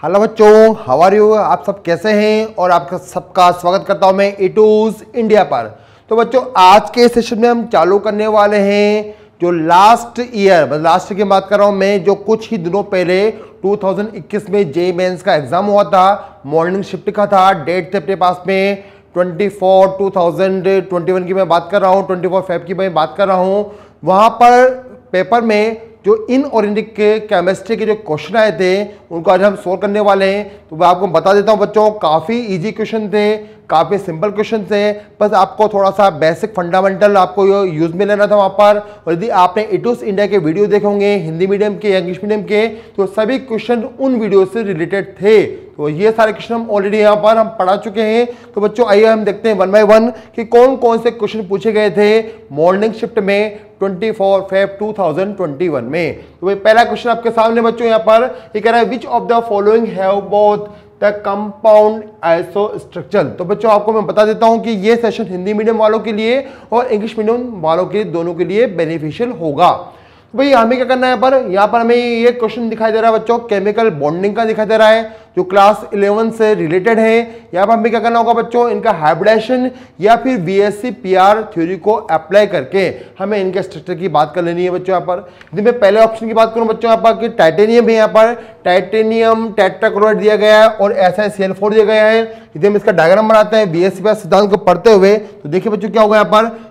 Hello बच्चों, how are you. आप सब कैसे हैं और आपका सबका स्वागत करता हूं मैं इटूज इंडिया पर। तो बच्चों, आज के सेशन में हम चालू करने वाले हैं जो लास्ट ईयर, लास्ट की बात कर रहा हूं मैं, जो कुछ ही दिनों पहले 2021 में जेईई मेंस का एग्जाम हुआ था। मॉर्निंग शिफ्ट का था, डेट थे अपने पास में 2021 की मैं बात कर रहा हूँ, 24 फेब की मैं बात कर रहा हूँ। वहां पर पेपर में जो इनऑर्गेनिक के केमिस्ट्री के जो क्वेश्चन आए थे उनको आज हम सोल्व करने वाले हैं। तो मैं आपको बता देता हूं बच्चों, काफ़ी इजी क्वेश्चन थे, काफ़ी सिंपल क्वेश्चन थे। बस आपको थोड़ा सा बेसिक फंडामेंटल आपको यूज में लेना था वहाँ पर। और यदि आपने इटूज इंडिया के वीडियो देखे होंगे हिंदी मीडियम के या इंग्लिश मीडियम के, तो सभी क्वेश्चन उन वीडियो से रिलेटेड थे। तो ये सारे क्वेश्चन हम ऑलरेडी यहाँ पर हम पढ़ा चुके हैं। तो बच्चों आइए हम देखते हैं 1 बाय 1 कि कौन कौन से क्वेश्चन पूछे गए थे मॉर्निंग शिफ्ट में 24 फेब 2021 में। तो भाई पहला क्वेश्चन आपके सामने बच्चों यहाँ पर ये कह रहा है which of the following have both the compound isostructure. तो बच्चों आपको मैं बता देता हूं कि ये सेशन हिंदी मीडियम वालों के लिए और इंग्लिश मीडियम वालों के दोनों के लिए बेनिफिशियल होगा। भाई हमें क्या करना है यहाँ पर हमें ये क्वेश्चन दिखाई दे रहा है बच्चों, केमिकल बॉन्डिंग का दिखाई दे रहा है जो क्लास 11 से रिलेटेड है। यहाँ पर हमें क्या करना होगा बच्चों, इनका हाइब्रिडेशन या फिर बीएससी पीआर थ्योरी को अप्लाई करके हमें इनके स्ट्रक्चर की बात कर लेनी है बच्चों। यहाँ पर यदि मैं पहले ऑप्शन की बात करूं बच्चों, यहाँ पर टाइटेनियम है, यहाँ पर टाइटेनियम टेट्राक्लोराइड दिया गया है और SiCl4 दिया गया है। यदि हम इसका डायग्राम बनाते हैं बीएससी पीआर सिद्धांत को पढ़ते हुए, तो देखिए बच्चों क्या होगा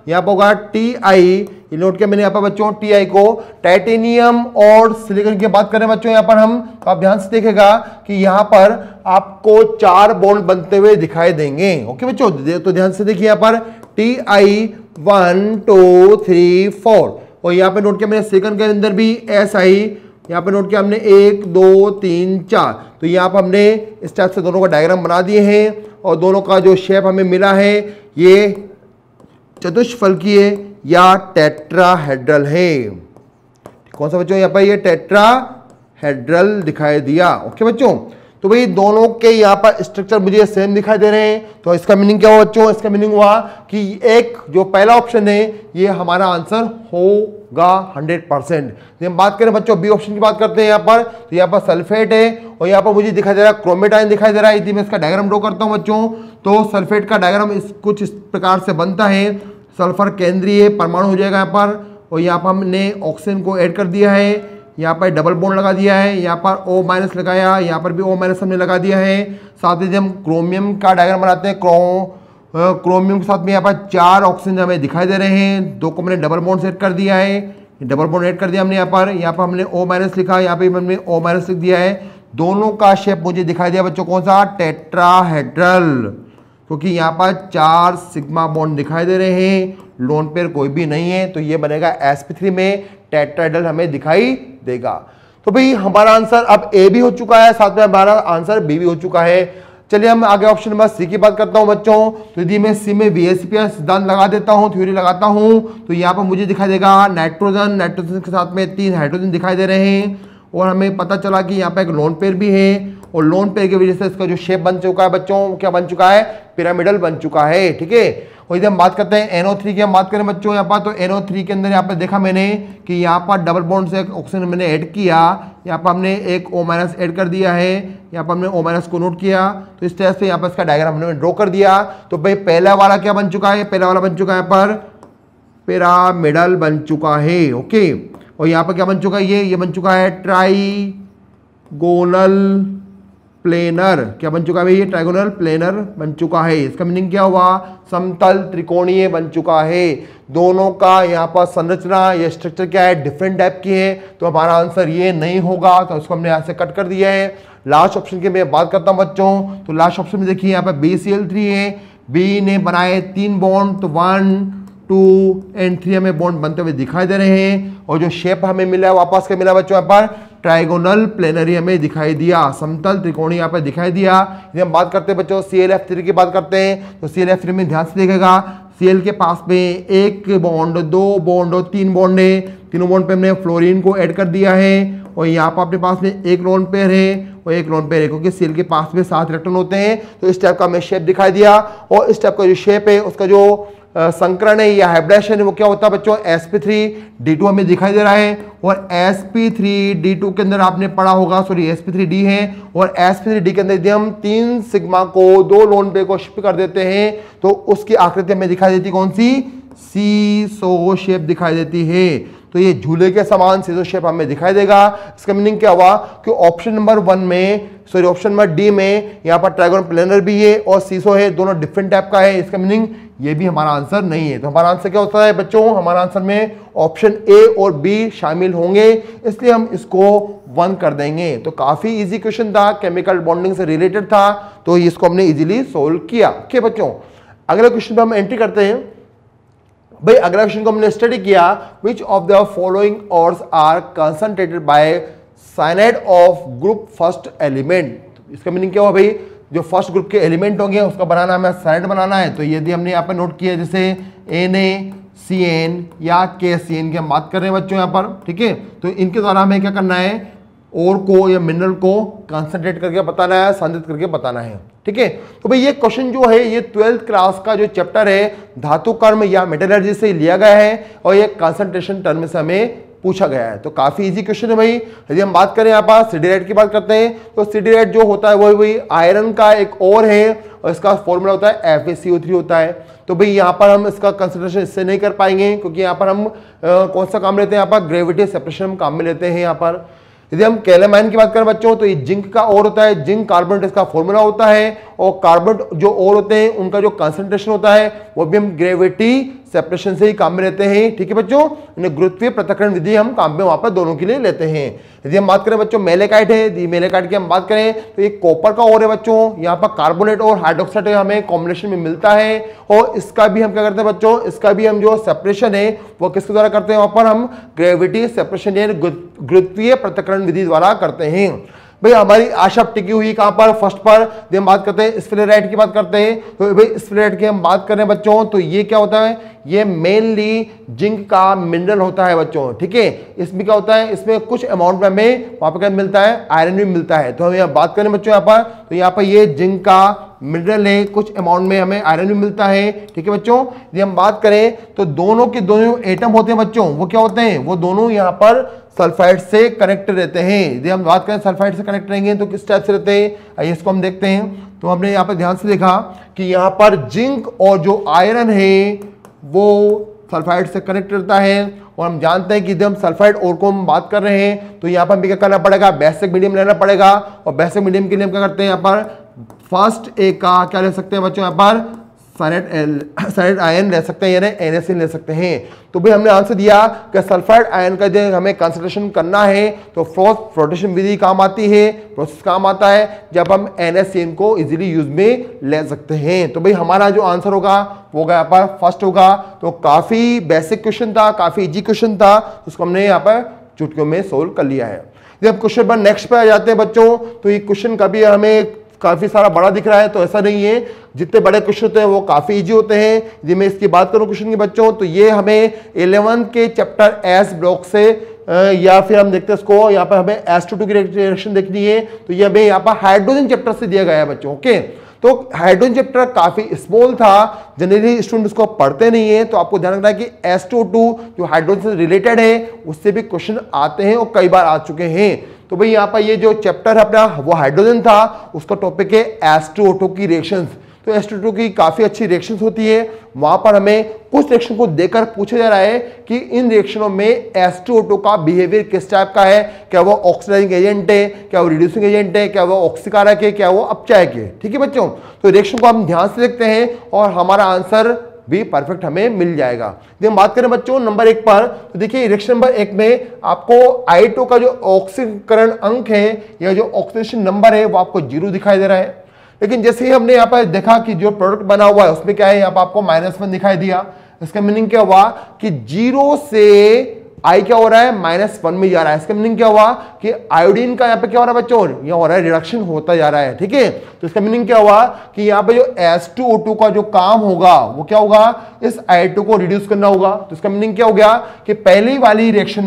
यहाँ पर होगा TI, नोट किया मैंने यहाँ पर बच्चों TI को, टाइटेनियम और सिलिकॉन की बात करें बच्चों यहाँ पर हम, तो आप ध्यान से देखेगा कि यहाँ पर आपको 4 बॉन्ड बनते हुए दिखाई देंगे। ओके बच्चों, तो ध्यान से देखिए यहाँ पर TI 1 2 3 4 और यहाँ पे नोट किया मैंने सिलिकॉन के अंदर भी SI, यहाँ पे नोट किया हमने 1 2 3 4। तो यहाँ पर हमने इस टाइप से दोनों का डायग्राम बना दिए हैं और दोनों का जो शेप हमें मिला है ये चतुष्फलकीय या टेट्राहेड्रल है। कौन सा बच्चों, यहाँ पर ये टेट्राहेड्रल दिखाई दिया। ओके बच्चों, तो भाई दोनों के यहाँ पर स्ट्रक्चर मुझे सेम दिखाई दे रहे हैं। तो इसका मीनिंग क्या हुआ बच्चों, इसका मीनिंग हुआ कि एक जो पहला ऑप्शन है ये हमारा आंसर होगा 100%। हम बात करें बच्चों बी ऑप्शन की बात करते हैं यहाँ पर, तो यहाँ पर सल्फेट है और यहाँ पर मुझे दिखाई दे रहा है क्रोमेटाइन दिखाई दे रहा है। यदि मैं इसका डायग्राम ड्रॉ करता हूँ बच्चों, तो सल्फेट का डायग्राम कुछ इस प्रकार से बनता है। सल्फर केंद्रीय परमाणु हो जाएगा यहाँ पर और यहाँ पर हमने ऑक्सीजन को ऐड कर दिया है, यहाँ पर डबल बॉन्ड लगा दिया है, यहाँ पर O- लगाया, यहाँ पर भी O- हमने लगा दिया है। साथ ही हम क्रोमियम का डायग्राम बनाते हैं, क्रोमियम के साथ में यहाँ पर 4 ऑक्सीजन हमें दिखाई दे रहे हैं, 2 को मैंने डबल बॉन्ड सेट कर दिया है, डबल बॉन्ड ऐड कर दिया हमने यहाँ पर हमने O- लिखा, यहाँ पे हमने O- लिख दिया है। दोनों का शेप मुझे दिखाई दिया बच्चों कौन सा, टेट्राहेड्रल, क्योंकि यहाँ पर 4 सिग्मा बॉन्ड दिखाई दे रहे हैं, लोन पेयर कोई भी नहीं है, तो ये बनेगा sp3 में टेट्राहेड्रल हमें दिखाई देगा। तो भाई हमारा आंसर अब ए भी हो चुका है, साथ में हमारा आंसर बी भी हो चुका है। चलिए हम आगे ऑप्शन नंबर सी की बात करता हूं बच्चों। तो यदि मैं सी में बीएससी पीआर सिद्धांत लगा देता हूं, थ्योरी लगाता हूं, तो यहाँ पर मुझे दिखाई देगा नाइट्रोजन के साथ में 3 हाइड्रोजन दिखाई दे रहे हैं और हमें पता चला कि यहाँ पर एक लोन पेयर भी है और लोन पेयर की वजह से इसका जो शेप बन चुका है बच्चों, क्या बन चुका है, पिरामिडल बन चुका है। ठीक है, और यदि हम बात करते हैं NO3 की, हम बात करें बच्चों यहाँ पर, तो NO3 के अंदर यहाँ पर देखा मैंने कि यहाँ पर डबल बॉन्ड से ऑक्सीजन मैंने ऐड किया, यहाँ पर हमने एक O- ऐड कर दिया है, यहाँ पर हमने O- को नोट किया। तो इस तरह से यहाँ पर इसका डायग्राम हमने ड्रॉ कर दिया। तो भाई पहला वाला क्या बन चुका है, पहला वाला बन चुका है यहाँ पर पिरामिडल बन चुका है। ओके, और यहाँ पर क्या बन चुका है, ये बन चुका है ट्राइगोनल प्लेनर। क्या बन चुका है भाई, ये ट्राइगोनल प्लेनर बन चुका है। इसका मीनिंग क्या हुआ, समतल त्रिकोणीय बन चुका है। दोनों का यहाँ पर संरचना या स्ट्रक्चर क्या है, डिफरेंट टाइप की है, तो हमारा आंसर ये नहीं होगा, तो उसको हमने यहाँ से कट कर दिया है। लास्ट ऑप्शन की मैं बात करता हूँ बच्चों, तो लास्ट ऑप्शन में देखिए यहाँ पर BCl3 है, बी ने बनाए 3 बॉन्ड, तो 1 2 और 3 हमें बॉन्ड बनते हुए दिखाई दे रहे हैं और जो शेप हमें मिला है वापस के मिला बच्चों यहाँ पर ट्राइगोनल प्लेनरी हमें दिखाई दिया, समतल त्रिकोणी यहाँ पर दिखाई दिया। यदि हम बात करते हैं बच्चों ClF3 की बात करते हैं, तो ClF3 में ध्यान से देखेगा Cl के पास में 1 बॉन्ड 2 बॉन्ड और 3 बॉन्ड है, तीनों बॉन्ड पे हमने फ्लोरीन को ऐड कर दिया है और यहाँ पर अपने पास में एक लोन पेयर है और एक लोन पेयर है, क्योंकि Cl के पास में 7 इलेक्ट्रॉन होते हैं। तो इस टाइप का हमें शेप दिखाई दिया और इस टाइप का जो शेप है उसका जो संकरण है या हाइब्रिडेशन है वो क्या होता है बच्चों, sp3d2 हमें दिखाई दे रहा है। और sp3d2 के अंदर आपने पढ़ा होगा, सॉरी sp3d है, और sp3d के अंदर यदि हम 3 सिग्मा को 2 लोन पेयर को शिफ्ट कर देते हैं तो उसकी आकृति हमें दिखाई देती कौन सी, सीसो शेप दिखाई देती है। तो ये झूले के समान सीसो शेप हमें दिखाई देगा। इसका मीनिंग क्या हुआ कि ऑप्शन नंबर 1 में, सॉरी ऑप्शन नंबर डी में यहाँ पर ट्राइगोनल प्लेनर भी है और सीसो है, दोनों डिफरेंट टाइप का है। इसका मीनिंग ये भी हमारा आंसर नहीं है। तो हमारा आंसर क्या होता है बच्चों, हमारा आंसर में ऑप्शन ए और बी शामिल होंगे, इसलिए हम इसको 1 कर देंगे। तो काफी इजी क्वेश्चन था, केमिकल बॉन्डिंग से रिलेटेड था, तो इसको हमने इजीली सोल्व किया। ओके बच्चों, अगले क्वेश्चन पे हम एंट्री करते हैं। भाई अगला क्वेश्चन को हमने स्टडी किया, which of the following ores are concentrated by cyanide of group first element. इसका मीनिंग क्या हुआ भाई, जो फर्स्ट ग्रुप के एलिमेंट होंगे उसका बनाना हमें साइनाइड बनाना है। तो यदि हमने यहाँ पर नोट किया जैसे NaCN या KCN की हम बात कर रहे हैं बच्चों यहाँ पर, ठीक है, तो इनके द्वारा हमें क्या करना है, और को या मिनरल को कंसंट्रेट करके बताना है, संचित करके बताना है, ठीक है। तो भाई ये क्वेश्चन जो है ये 12th क्लास का जो चैप्टर है धातु कर्म या मेटलर्जी से लिया गया है और ये कंसंट्रेशन टर्म से हमें पूछा गया है। तो काफी इजी क्वेश्चन है भाई। यदि हम बात करें यहाँ पर सिडरेट की बात करते हैं तो सिडरेट जो होता है वही आयरन का एक और है और इसका फॉर्मूला होता है FeCO3 होता है। तो भाई यहाँ पर हम इसका कंसिडरेशन इससे नहीं कर पाएंगे क्योंकि यहाँ पर हम कौन सा काम लेते हैं, यहाँ पर ग्रेविटी सेपरेशन हम काम में लेते हैं। यहाँ पर यदि हम कैलेमाइन की बात करें बच्चों तो ये जिंक का और होता है, जिंक कार्बोनेट इसका फॉर्मूला होता है, और कार्बोनेट जो और होते हैं उनका जो कंसंट्रेशन होता है वो भी हम ग्रेविटी सेपरेशन से ही काम में लेते हैं, ठीक है बच्चों। गुरुत्वीय पृथक्करण विधि हम काम में वहां पर दोनों के लिए लेते हैं। यदि हम बात करें बच्चों मेलेकाइट है, यदि मेलेकाइट की हम बात करें तो ये कॉपर का और है बच्चों, यहाँ पर कार्बोनेट और हाइड्रोक्साइड हमें कॉम्बिनेशन में मिलता है और इसका भी हम क्या करते हैं बच्चों, इसका भी हम जो सेपरेशन है वो किसके द्वारा करते हैं, वहां पर हम ग्रेविटी सेपरेशन यानी गुरुत्वीय पृथक्करण विधि द्वारा करते हैं। भाई हमारी आशा टिकी हुई कहां पर, फर्स्ट पर। हम बात करते हैं स्फेराइट की बात करते हैं तो भाई स्फेराइट की हम बात करें बच्चों तो ये क्या होता है, ये मेनली जिंक का मिनरल होता है बच्चों, ठीक है। इसमें क्या होता है, इसमें कुछ अमाउंट में हमें वहां पर क्या मिलता है, आयरन भी मिलता है। तो हम यहाँ बात करें बच्चों यहाँ पर तो यहाँ पर ये जिंक का मिनरल है, कुछ अमाउंट में हमें आयरन भी मिलता है, ठीक है बच्चों। यदि हम बात करें तो दोनों के दोनों एटम होते हैं बच्चों, वो क्या होते हैं, वो दोनों यहाँ पर सल्फाइड से कनेक्ट रहते हैं। यदि हम बात करें सल्फाइड से कनेक्ट रहेंगे तो किस टाइप से रहते हैं, आइए इसको हम देखते हैं। तो हमने यहाँ पर ध्यान से देखा कि यहाँ पर जिंक और जो आयरन है वो सल्फाइड से कनेक्ट रहता है और हम जानते हैं कि जब हम सल्फाइड और को हम बात कर रहे हैं तो यहाँ पर हमें क्या करना पड़ेगा, बेसिक मीडियम लेना पड़ेगा। और बेसिक मीडियम के लिए हम क्या करते हैं, यहाँ पर फर्स्ट ए का क्या ले सकते हैं बच्चों, यहाँ पर साइनाइड आयन ले सकते हैं यानी NaCN ले सकते हैं। तो भाई हमने आंसर दिया कि सल्फाइड आयन का जब हमें कंसंट्रेशन करना है तो फ्लोटेशन विधि काम आती है, प्रोसेस काम आता है जब हम NaCN को इजीली यूज में ले सकते हैं। तो भाई हमारा जो आंसर होगा वो यहाँ पर फर्स्ट होगा। तो काफी बेसिक क्वेश्चन था, काफी इजी क्वेश्चन था, उसको हमने यहाँ पर चुटकियों में सोल्व कर लिया है। जब क्वेश्चन पर नेक्स्ट पे आ जाते हैं बच्चों तो ये क्वेश्चन कभी हमें काफी सारा बड़ा दिख रहा है तो ऐसा नहीं है, जितने बड़े क्वेश्चन होते हैं वो काफी इजी होते हैं। यदि मैं इसकी बात करूं क्वेश्चन की बच्चों तो ये हमें 11th के चैप्टर एस ब्लॉक से या फिर हम देखते हैं इसको यहाँ पर हमें S2 की रिएक्शन देखनी है तो ये हमें यहाँ पर हाइड्रोजन चैप्टर से दिया गया है बच्चों, ओके। तो हाइड्रोजन चैप्टर काफी स्मॉल था, जनरली स्टूडेंट उसको पढ़ते नहीं है, तो आपको ध्यान रखना है कि S2 जो हाइड्रोजन से रिलेटेड है उससे भी क्वेश्चन आते हैं और कई बार आ चुके हैं। तो भाई यहाँ पर ये जो चैप्टर है अपना वो हाइड्रोजन था, उसका टॉपिक है S2O2 की रिएक्शंस। तो S2O2 की काफी अच्छी रिएक्शंस होती है, वहां पर हमें कुछ रिएक्शन को देकर पूछा जा रहा है कि इन रिएक्शनों में S2O2 का बिहेवियर किस टाइप का है, क्या वो ऑक्सीडाइजिंग एजेंट है, क्या वो रिड्यूसिंग एजेंट है, क्या वो ऑक्सीकारक है, क्या वो अपचायक है, ठीक है बच्चों। तो रिएक्शन को हम ध्यान से देखते हैं और हमारा आंसर भी परफेक्ट हमें मिल जाएगा। यदि हम बात करें बच्चों नंबर 1 पर तो देखिए रिएक्शन नंबर 1 में आपको I2 का जो ऑक्सीकरण अंक है या जो ऑक्सीडेशन नंबर है वो आपको 0 दिखाई दे रहा है। लेकिन जैसे ही हमने यहाँ पर देखा कि जो प्रोडक्ट बना हुआ है उसमें क्या है, यहाँ पर आपको -1 दिखाई दिया। इसका मीनिंग क्या हुआ कि 0 से I क्या हो रहा है, -1 में जा रहा है। इसका मीनिंग क्या हुआ कि आयोडीन का यहाँ पे क्या हो रहा है बच्चों, यहाँ हो रहा है रिडक्शन होता जा रहा है, ठीक है। तो इसका मीनिंग क्या हुआ कि यहाँ पे जो S2O2 का जो काम होगा वो क्या होगा, इस I2 को रिड्यूस करना होगा। तो इसका मीनिंग क्या हो गया कि पहली वाली रिएक्शन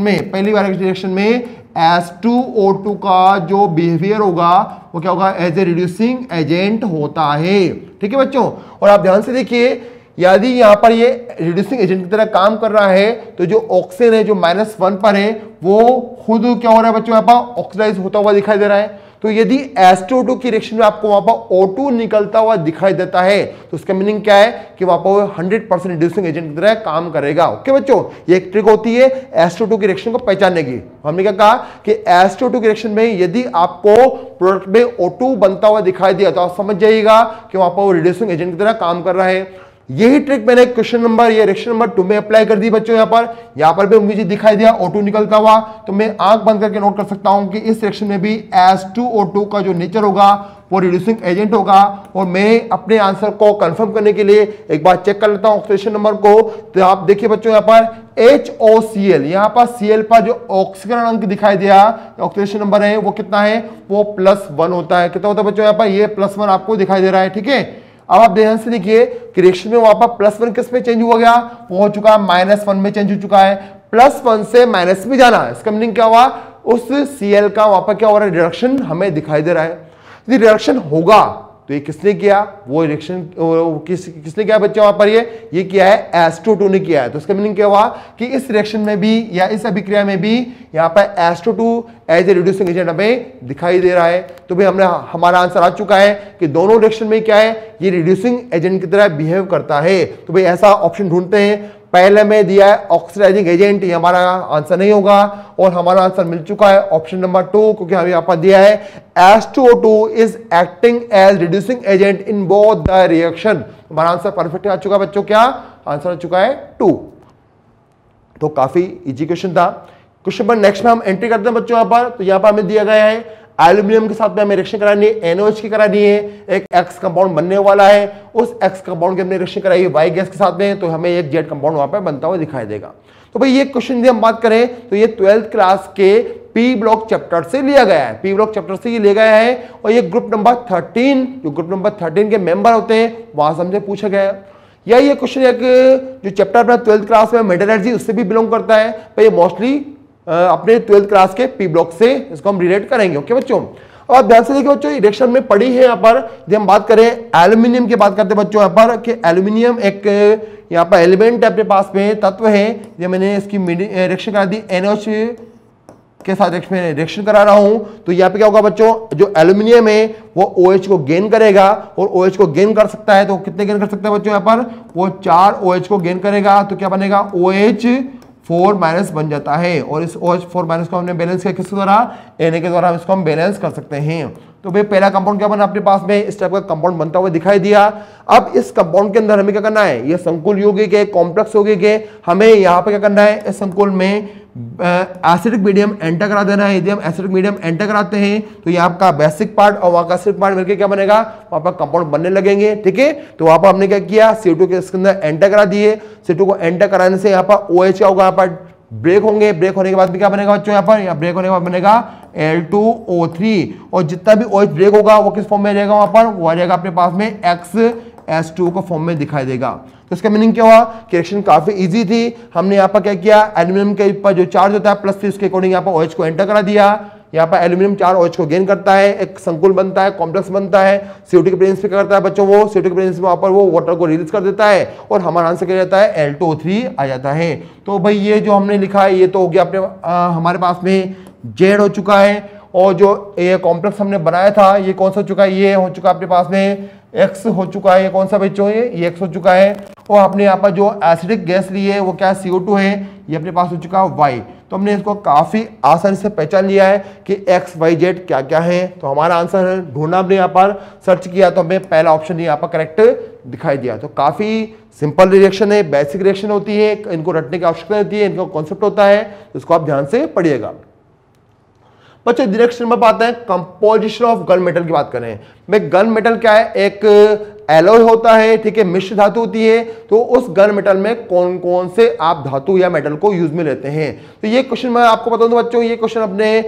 में S2O2 का जो बिहेवियर होगा वो क्या होगा, एज ए रिड्यूसिंग एजेंट होता है, ठीक है बच्चों। और आप ध्यान से देखिए यदि यहाँ पर ये रिड्यूसिंग एजेंट की तरह काम कर रहा है तो जो ऑक्सीजन है जो -1 पर है वो खुद क्या हो रहा है बच्चों, यहाँ पर ऑक्सीडाइज होता हुआ दिखाई दे रहा है। तो यदि H2O2 की रिएक्शन में आपको वहां पर O2 निकलता हुआ दिखाई देता है तो उसका मीनिंग क्या है कि वहां पर 100% रिड्यूसिंग एजेंट की तरह काम करेगा। ओके बच्चों, ये एक ट्रिक होती है H2O2 की रिएक्शन को पहचानने की। हमने क्या कहा कि H2O2 की रिएक्शन में यदि आपको प्रोडक्ट में O2 बनता हुआ दिखाई दिया तो आप समझ जाइएगा कि वहां पर वो रिड्यूसिंग एजेंट की तरह काम कर रहा है। यही ट्रिक मैंने क्वेश्चन नंबर ये रिएक्शन नंबर 2 में अप्लाई कर दी बच्चों। यहां पर भी मुझे दिखाई दिया O2 निकलता हुआ, तो मैं आंख बंद करके नोट कर सकता हूं कि इस रिएक्शन में भी H2O2 का जो नेचर होगा वो रिड्यूसिंग एजेंट होगा। और मैं अपने आंसर को कंफर्म करने के लिए एक बार चेक कर लेता हूं ऑक्सीडेशन नंबर को। तो आप देखिए बच्चों यहाँ पर HOCl, यहाँ पर Cl पर जो ऑक्सीकरण अंक दिखाई दिया ऑक्सीडेशन नंबर है वो कितना है, वो +1 होता है। कितना होता है बच्चों यहाँ पर, ये +1 आपको दिखाई दे रहा है। ठीक है, अब आप ध्यान से देखिए कि रिएक्शन में वहां पर +1 किस में चेंज हो गया, वो हो चुका है -1 में चेंज हो चुका है। +1 से माइनस में जाना, इसका मीनिंग क्या हुआ, उस Cl का वहां पर क्या हो रहा है, रिडक्शन हमें दिखाई दे रहा है। यदि रिडक्शन होगा तो ये किसने किया, वो रिएक्शन किसने किया बच्चे, वहां पर ये किया है H2O2 ने किया है। तो इसका मीनिंग क्या हुआ कि इस रिएक्शन में भी या इस अभिक्रिया में भी यहाँ पर H2O2 as a reducing agent हमें दिखाई दे रहा है। तो भाई हमारा आंसर आ चुका है कि दोनों रिएक्शन में क्या है, ये रिड्यूसिंग एजेंट की तरह बिहेव करता है। तो भाई ऐसा ऑप्शन ढूंढते हैं। पहले में दिया है ऑक्सीडाइजिंग एजेंट, ये हमारा आंसर नहीं होगा और हमारा आंसर मिल चुका है ऑप्शन नंबर 2, क्योंकि हमें यहाँ पर दिया है H2O2 is acting as reducing agent in both the reaction. हमारा आंसर परफेक्ट आ चुका है बच्चों, क्या आंसर आ चुका है 2। तो काफी इजी क्वेश्चन था। क्वेश्चन पर नेक्स्ट में हम एंट्री करते हैं बच्चों। यहाँ पर तो यहाँ पर हमें दिया गया है एल्यूमिनियम के साथ में हमें रिएक्शन करानी है, NaOH की करानी है, एक X कंपाउंड बनने वाला है। उस X कंपाउंड की हमने रिएक्शन कराई है Y गैस के साथ में, तो हमें एक Z कंपाउंड वहां पर बनता हुआ दिखाई देगा। तो भाई ये क्वेश्चन यदि हम बात करें तो ये 12th क्लास के P ब्लॉक चैप्टर से लिया गया है। P ब्लॉक चैप्टर से ये लिया गया है और ये ग्रुप नंबर 13, जो ग्रुप नंबर 13 के मेंबर होते हैं वहां से हमसे पूछा गया है। या ये क्वेश्चन एक जो चैप्टर अपना 12th क्लास में मेटलर्जी उससे भी बिलोंग करता है, पर ये मोस्टली अपने 12th क्लास के P ब्लॉक से इसको हम रिलेट करेंगे। ओके बच्चों, और ध्यान से देखिए बच्चों, रिएक्शन में पड़ी है यहाँ पर जब हम बात करें एल्यूमिनियम की बात करते हैं बच्चों यहाँ पर कि एल्यूमिनियम एक यहाँ पर एलिमेंट है, अपने पास में तत्व है। जब मैंने इसकी रिएक्शन करा दी NaOH के साथ रिएक्शन करा रहा हूं तो यहाँ पे क्या होगा बच्चों, जो एल्यूमिनियम है वो OH को गेन करेगा और OH को गेन कर सकता है। तो कितने गेन कर सकता है बच्चों, यहाँ पर वो 4 OH को गेन करेगा। तो क्या बनेगा, OH4- बन जाता है। और इस OH4- को हमने बैलेंस किया किसके द्वारा, Na के द्वारा इसको हम बैलेंस कर सकते हैं। तो भाई पहला कंपाउंड क्या बना अपने पास में, इस टाइप का कंपाउंड बनता हुआ दिखाई दिया। अब इस कंपाउंड के अंदर हमें क्या करना है, ये संकुल यौगिक है, कॉम्प्लेक्स यौगिक है, हमें यहाँ पे क्या करना है, इस संकुल में एसिडिक मीडियम एंटर करा देना है। यदि हम एसिडिक मीडियम एंटर कराते हैं तो ये आपका बेसिक पार्ट और वहां का एसिडिक पार्ट मिलकर क्या बनेगा, वहां पर कंपाउंड बनने लगेंगे। ठीक है, तो वहां पर हमने क्या किया, CO2 के इसके अंदर एंटर करा दिए। CO2 को एंटर कराने से यहाँ पर OH क्या होगा, यहाँ पर ब्रेक होंगे। ब्रेक होने के बाद भी क्या बनेगा बच्चों, यहाँ पर ब्रेक होने के बाद बनेगा Al2O3। और जितना भी OH ब्रेक होगा वो किस फॉर्म में रहेगा, वहां पर वो आ जाएगा अपने पास में XH2 को फॉर्म में दिखाई देगा। तो इसका मीनिंग क्या हुआ कि रिएक्शन काफी इजी थी। हमने यहाँ पर क्या किया, एल्यूमिनियम के ऊपर जो चार्ज होता है +3 उसके अकॉर्डिंग यहाँ पर OH को एंटर करा दिया। यहाँ पर एल्यूमिनियम 4 OH को गेन करता है, एक संकुल बनता है, कॉम्प्लेक्स बनता है। CO2 के प्रेजेंस पे क्या करता है बच्चों, वो CO2 के प्रेजेंस में वहां पर वो वाटर को रिलीज कर देता है और हमारा आंसर क्या जाता है, Al2O3 आ जाता है। तो भाई ये जो हमने लिखा है ये तो हो गया अपने हमारे पास में Z हो चुका है। और जो ये कॉम्प्लेक्स हमने बनाया था ये कौन सा हो चुका है, ये हो चुका है अपने पास में X हो चुका है। ये कौन सा बच्चों, ये X हो चुका है। और आपने यहाँ पर जो एसिडिक गैस ली है वो क्या है, CO2 है, ये अपने पास हो चुका है Y। तो हमने इसको काफी आसानी से पहचान लिया है कि X Y Z क्या क्या है। तो हमारा आंसर ढूंढना, हमने यहाँ पर सर्च किया तो हमें पहला ऑप्शन यहाँ पर करेक्ट दिखाई दिया। तो काफी सिंपल रिएक्शन है, बेसिक रिएक्शन होती है, इनको रटने की आवश्यकता होती है, इनका कॉन्सेप्ट होता है, इसको आप ध्यान से पढ़िएगा। बच्चों नेक्स्ट नंबर पर आते हैं कंपोजिशन ऑफ गन मेटल की बात करें। भाई गन मेटल क्या है, एक एलॉय होता है, ठीक है, मिश्र धातु होती है। तो उस गन मेटल में कौन कौन से आप धातु या मेटल को यूज में लेते हैं। तो ये क्वेश्चन मैं आपको बता दूं बच्चों, ये क्वेश्चन अपने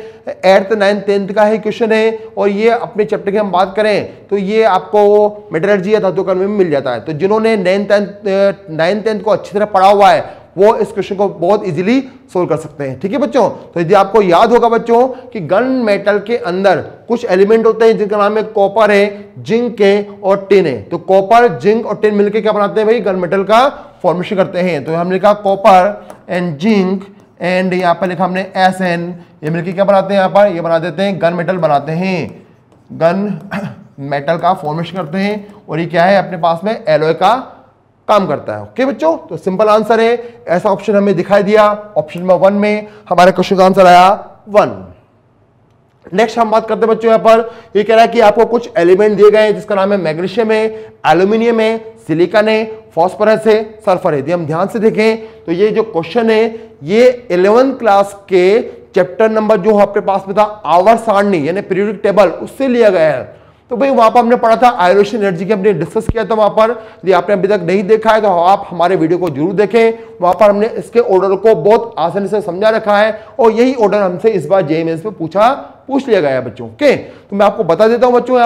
8th 9th 10th का ही क्वेश्चन है। और ये अपने चैप्टर की हम बात करें तो ये आपको मेटलर्जी या धातु कर्म में मिल जाता है। तो जिन्होंने 9th 10th को अच्छी तरह पढ़ा हुआ है वो इस क्वेश्चन को बहुत इजीली सोल्व कर सकते हैं। ठीक है बच्चों, तो यदि आपको याद होगा बच्चों कि गन मेटल के अंदर कुछ एलिमेंट होते हैं जिनका नाम है कॉपर है, जिंक है और टिन है। तो कॉपर, जिंक और टिन मिलकर क्या बनाते हैं भाई, गन मेटल का फॉर्मेशन करते हैं। तो हमने लिखा कॉपर एंड जिंक एंड यहाँ पर लिखा हमने SN, ये मिलकर क्या बनाते हैं, यहाँ पर ये बना देते हैं गन मेटल बनाते हैं, गन मेटल का फॉर्मेशन करते हैं। और ये क्या है, अपने पास में एलॉय का काम करता है। ओके बच्चों, तो सिंपल आंसर है, ऐसा ऑप्शन हमें दिखाई दिया। ऑप्शन नंबर 1 में हमारे क्वेश्चन का आंसर आया 1। नेक्स्ट हम बात करते हैं बच्चों, यहाँ पर ये कह रहा है कि आपको कुछ एलिमेंट दिए गए हैं जिसका नाम है मैग्नीशियम है, एल्यूमिनियम है, सिलिकॉन है, फास्फोरस है, सल्फर है। यदि हम ध्यान से देखें तो ये जो क्वेश्चन है ये 11th क्लास के चैप्टर नंबर जो आपके पास में था आवर्त सारणी यानी पीरियोडिक टेबल, उससे लिया गया है। तो भाई वहां पर हमने पढ़ा था आयोलेशन एनर्जी की, हमने डिस्कस किया था वहां पर। यदि आपने अभी तक नहीं देखा है तो आप हमारे वीडियो को जरूर देखें, वहां पर हमने इसके ऑर्डर को बहुत आसानी से समझा रखा है और यही ऑर्डर हमसे इस बार जेईई मेंस में पूछ लिया गया है बच्चों। ओके, तो मैं आपको बता देता हूं बच्चों,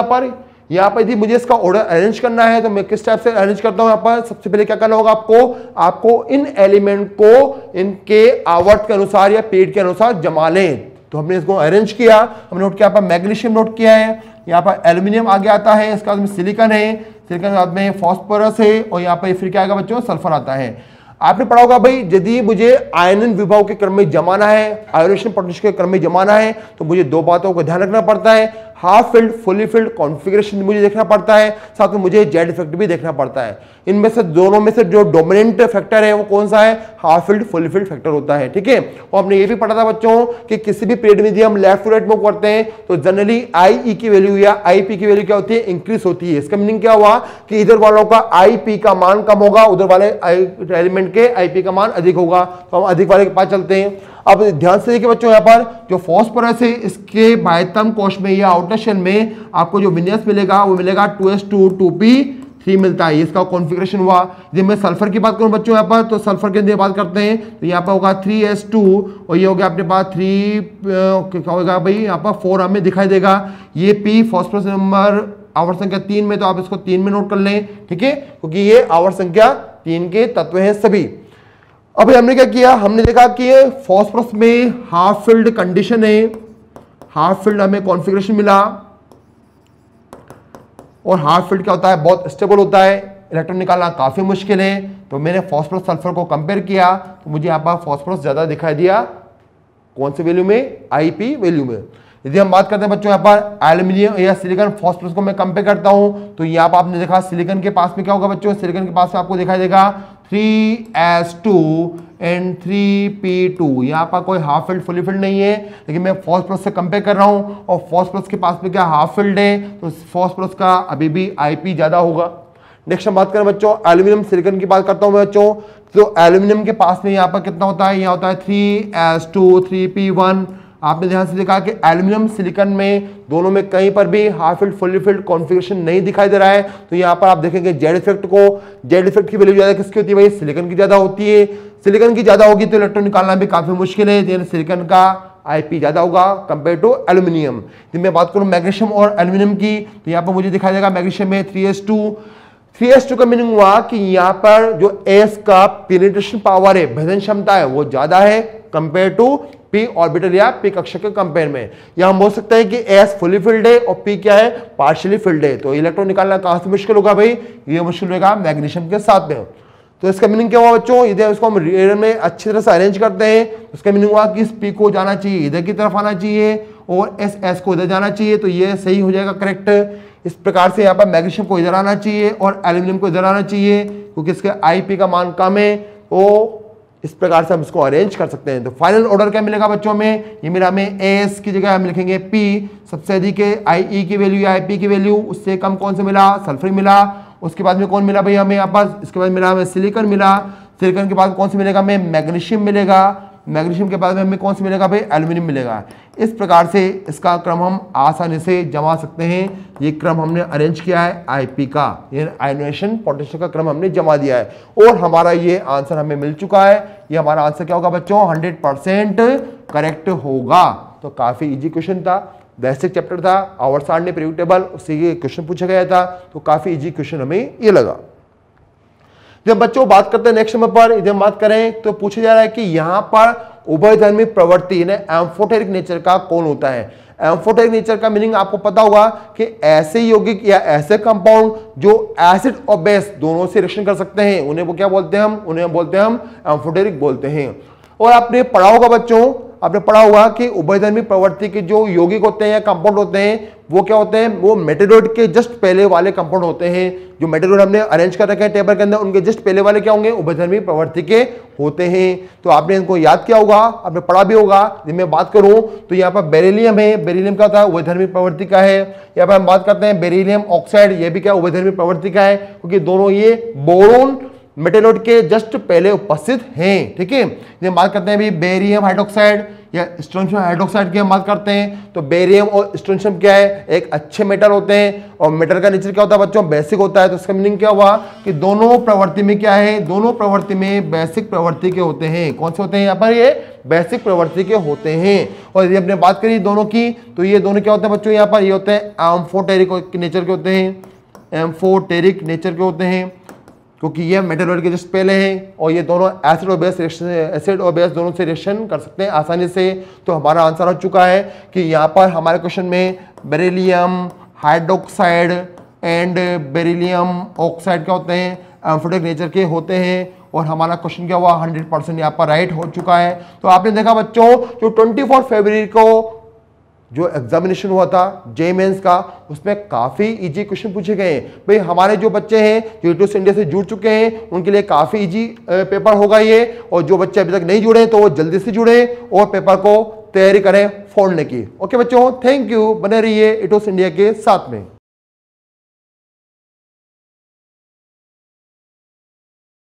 यहाँ पर यदि मुझे इसका ऑर्डर अरेंज करना है तो मैं किस टाइप से अरेंज करता हूं। यहाँ पर सबसे पहले क्या करना होगा आपको इन एलिमेंट को इनके आवर्त के अनुसार या पीरियड के अनुसार जमा लें। तो हमने इसको अरेंज किया, हमने नोट किया, यहाँ पर मैग्नीशियम नोट किया है, यहाँ पर एल्यूमिनियम आगे आता है, इसके बाद में सिलिकॉन है, सिलिकॉन के बाद में फास्फोरस है और यहाँ पर फिर क्या आएगा बच्चों, सल्फर आता है। आपने पढ़ा होगा भाई यदि मुझे आयनन विभव के क्रम में जमाना है, आयोलेशन पोटेंशियल के क्रम में जमाना है तो मुझे दो बातों का ध्यान रखना पड़ता है, half field fully field configuration मुझे देखना पड़ता है, साथ में मुझे जेड इफेक्ट भी देखना पड़ता है। इनमें से दोनों में से जो डोमिनेंट फैक्टर है वो कौन सा है, half field fully field factor होता है। ठीक है, और हमने ये भी पढ़ा था बच्चों कि किसी भी पीरियड में यदि हम लेफ्ट टू राइट मूव करते हैं तो जनरली आई की वैल्यू या आई पी की वैल्यू क्या होती है, इंक्रीज होती है। इसका मीनिंग क्या हुआ कि इधर वालों का आई पी का मान कम होगा, उधर वाले एलिमेंट के आई पी का मान अधिक होगा। तो हम अधिक वाले के पास चलते हैं। अब ध्यान से देखिए बच्चों, यहाँ पर जो फास्फोरस है इसके बाह्यतम कोश में या आउटर शेल में आपको जो विन्यास मिलेगा वो मिलेगा 2s2 2p3 मिलता है, इसका कॉन्फ़िगरेशन हुआ। यदि मैं सल्फर की बात करूं बच्चों यहाँ पर, तो सल्फर की यदि बात करते हैं तो यहाँ पर होगा 3s2 और ये हो गया अपने पास 3 क्या होगा भाई, यहाँ पर 4 हमें दिखाई देगा। ये p फास्फोरस नंबर आवर्त संख्या 3 में, तो आप इसको 3 में नोट कर लें। ठीक है, क्योंकि ये आवर्त संख्या 3 के तत्व हैं सभी। अब हमने क्या किया, हमने देखा कि ये फास्फोरस में हाफ फील्ड कंडीशन है, हाफ फील्ड हमें कॉन्फ़िगरेशन मिला और हाफ फील्ड क्या होता है, बहुत स्टेबल होता है, इलेक्ट्रॉन निकालना काफी मुश्किल है। तो मैंने फास्फोरस सल्फर को कंपेयर किया तो मुझे यहाँ पर फास्फोरस ज्यादा दिखाई दिया, कौन से वैल्यू में, आईपी वैल्यू में। यदि हम बात करते हैं बच्चों यहाँ पर एल्यूमिनियम या सिलिकॉन फास्फोरस को मैं कंपेयर करता हूं तो यहाँ पर आपने देखा सिलिकॉन के पास में क्या होगा बच्चों, सिलिकॉन के पास में आपको दिखाई देगा 3s2 एंड 3p2। यहाँ पर कोई हाफ फील्ड फुली फील्ड नहीं है, लेकिन मैं फास्फोरस से कंपेयर कर रहा हूँ और फास्फोरस के पास में क्या हाफ फील्ड है, तो फास्फोरस का अभी भी आईपी ज्यादा होगा। नेक्स्ट हम बात करें बच्चों एल्यूमिनियम सिलिकॉन की बात करता हूँ बच्चों, तो एल्यूमिनियम के पास में यहाँ पर कितना होता है, यहाँ होता है 3s2 3p1। आपने ध्यान से देखा कि एल्यूमिनियम सिलिकॉन में दोनों में कहीं पर भी half field fully field configuration नहीं दिखाई दे रहा है। तो यहाँ पर आप देखेंगे जेड इफेक्ट की वैल्यू ज्यादा किसकी होती है भाई, सिलिकॉन की ज्यादा होती है। सिलिकॉन की ज्यादा होगी तो इलेक्ट्रॉन निकालना भी काफी मुश्किल है, सिलिकॉन का आईपी ज्यादा होगा कंपेयर टू एल्यूमिनियम। यदि मैं बात करूं मैग्नीशियम और एल्यूमिनियम की तो यहाँ पर मुझे दिखाई देगा मैग्नीशियम में 3s2 का मीनिंग हुआ कि यहाँ पर जो एस का पेनिट्रेशन पावर है, भेदन क्षमता है, वो ज्यादा है कंपेयर टू p ऑर्बिटल या p कक्षक के कंपेयर में। या हम बोल सकते हैं कि s फुली फील्ड है और p क्या है, पार्शियली फील्ड है। तो इलेक्ट्रॉन निकालना कहां से मुश्किल होगा भाई, ये मुश्किल होगा मैग्नीशियम के साथ में। तो इसका मीनिंग क्या हुआ बच्चों, यदि इसको हम रियल में अच्छी तरह से अरेंज करते हैं तो इसका मीनिंग हुआ कि इस p को जाना चाहिए इधर की तरफ आना चाहिए और s को इधर जाना चाहिए, तो ये सही हो जाएगा करेक्ट। इस प्रकार से यहाँ पर मैग्नीशियम को इधर आना चाहिए और एल्यूमिनियम को इधर आना चाहिए, क्योंकि इसके आईपी का मान कम है। तो इस प्रकार से हम इसको अरेंज कर सकते हैं। तो फाइनल ऑर्डर क्या मिलेगा बच्चों में, ये मेरा हमें एस की जगह हम लिखेंगे p, सबसे अधिक है आई की वैल्यू या आईपी की वैल्यू, उससे कम कौन से मिला, सल्फर मिला। उसके बाद में कौन मिला भाई हमें यहाँ पर, इसके बाद मिला हमें सिलिकॉन मिला, सिलिकॉन के बाद कौन से मिलेगा हमें, मैग्नीशियम मिलेगा, मैग्नीशियम के बाद में हमें कौन से मिलेगा भाई, एल्यूमिनियम मिलेगा। इस प्रकार से इसका क्रम हम आसानी से जमा सकते हैं। ये क्रम हमने अरेंज किया है आईपी का, ये आयोनेशन पोटेंशियल का क्रम हमने जमा दिया है और हमारा ये आंसर हमें मिल चुका है। ये हमारा आंसर क्या होगा बच्चों, 100% करेक्ट होगा। तो काफी इजी क्वेश्चन था, बेसिक चैप्टर था, आवर्त सारणी पीरियोडिक टेबल, उससे ये क्वेश्चन पूछा गया था। तो काफी इजी क्वेश्चन हमें ये लगा। जब बच्चों बात करते हैं नेक्स्ट नंबर पर, जब बात करें तो पूछा जा रहा है कि यहाँ पर उभयधर्मी प्रवृत्ति यानी एम्फोटेरिक नेचर का कौन होता है। एम्फोटेरिक नेचर का मीनिंग आपको पता होगा कि ऐसे यौगिक या ऐसे कंपाउंड जो एसिड और बेस दोनों से रिएक्शन कर सकते हैं, उन्हें वो क्या बोलते हैं उन्हें बोलते हैं हम एम्फोटेरिक बोलते हैं। और आपने पढ़ा होगा बच्चों, आपने पढ़ा होगा कि उभयधर्मी प्रवृत्ति के जो यौगिक होते हैं या कंपाउंड होते हैं वो क्या होते हैं, वो मेटालोइड के जस्ट पहले वाले कंपाउंड होते हैं। जो मेटालोइड हमने अरेंज कर रखे हैं टेबल के अंदर, उनके जस्ट पहले वाले क्या होंगे, उभयधर्मी प्रवृत्ति के होते हैं। तो आपने इनको याद किया होगा, आपने पढ़ा भी होगा। जब मैं बात करूं तो यहाँ पर बेरिलियम है, बेरिलियम क्या होता है, उभयधर्मी प्रवृत्ति का है। यहाँ पर हम बात करते हैं बेरिलियम ऑक्साइड, ये भी क्या उभयधर्मी प्रवृत्ति का है, क्योंकि दोनों ये बोरोन मेटालोइड के जस्ट पहले उपस्थित हैं। ठीक है, जब बात करते हैं अभी बेरियम हाइड्रोक्साइड या स्ट्रोंशियम हाइड्रोक्साइड की हम बात करते हैं, तो बेरियम और स्ट्रोंशियम क्या है, एक अच्छे मेटल होते हैं और मेटल का नेचर क्या होता है बच्चों, बेसिक होता है। तो इसका मीनिंग क्या हुआ कि दोनों प्रवृत्ति में क्या है, दोनों प्रवृत्ति में बेसिक प्रवृत्ति के होते हैं। कौन से होते हैं यहाँ पर, ये बेसिक प्रवृत्ति के होते हैं। और यदि हमने बात करी दोनों की, तो ये दोनों क्या होते हैं बच्चों, यहाँ पर ये होते हैं एम्फोटेरिक नेचर के होते हैं, एम्फोटेरिक नेचर के होते हैं, क्योंकि ये मेटालोइड के जस्ट पहले हैं और ये दोनों एसिड और बेस एसिड और बेस दोनों से रिएक्शन कर सकते हैं आसानी से। तो हमारा आंसर हो चुका है कि यहाँ पर हमारे क्वेश्चन में beryllium hydroxide and beryllium oxide क्या होते हैं, एम्फोटेरिक नेचर के होते हैं। और हमारा क्वेश्चन क्या हुआ, 100% यहाँ पर राइट हो चुका है। तो आपने देखा बच्चों, जो 24 फरवरी को जो एग्जामिनेशन हुआ था जे मेंस का, उसमें काफ़ी इजी क्वेश्चन पूछे गए हैं। भाई हमारे जो बच्चे हैं जो यूट्यूब इंडिया से जुड़ चुके हैं, उनके लिए काफ़ी इजी पेपर होगा ये। और जो बच्चे अभी तक नहीं जुड़े तो वो जल्दी से जुड़े और पेपर को तैयारी करें फोड़ने की। ओके बच्चों, थैंक यू, बने रहिए यूट्यूब इंडिया के साथ में।